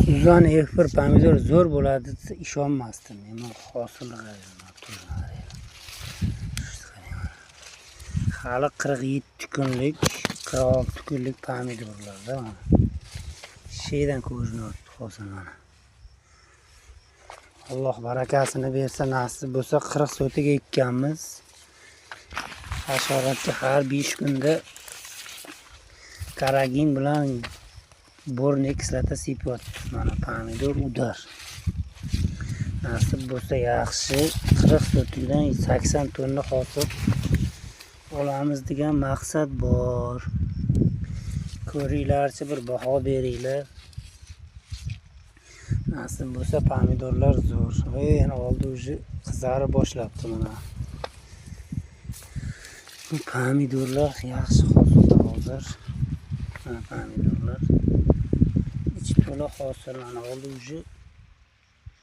Suzan F1 pomidor zo'r bo'ladi desa ishonmasdim. Men hosili hali 47 kunlik, 46 kunlik pomidorlarda mana. Şeydan ko'rinyapti hozir mana. Alloh barakasini bersa, nasib bo'lsa 40 sotiga ekkanmiz. Hasharotga har 5 kunda karagin bilan borni kislota sepyapti. Mana pomidor udar. Nasib bo'lsa yaxshi 40 sotidan 80 tonna hosil olamiz degan maqsad bor. Ko'ringlarchi, bir baho beringlar. Nasib bo'lsa pomidorlar zo'r. Yana oldi уже qizarib boshlabdi mana. Bu pomidorlar yaxshi hosilda hozir. Mana pomidorlar ichi to'la hosil, mana oldi уже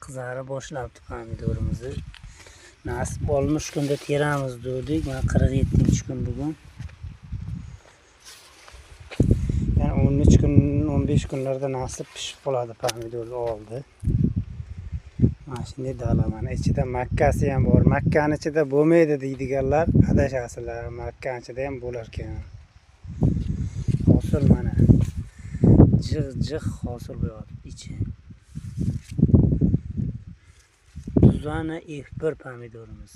qizarib boshlabdi pomidorimizni. Nasib olmuş kunda teramiz dedik. Mana 47-kun bugun. Yani 13 kun, 15 kunlarda nasib pishib qoladi pomidorni oldi. Mana shunday dala, mana ichida makkasi ham bor. Makkani ichida bo'lmaydi deydiganlar adashasizlar. Makkani ichida ham bo'lar ekan. Hosil mana. Jig' hosil bo'lyapti ichi. Suzan F1 pomidorimiz.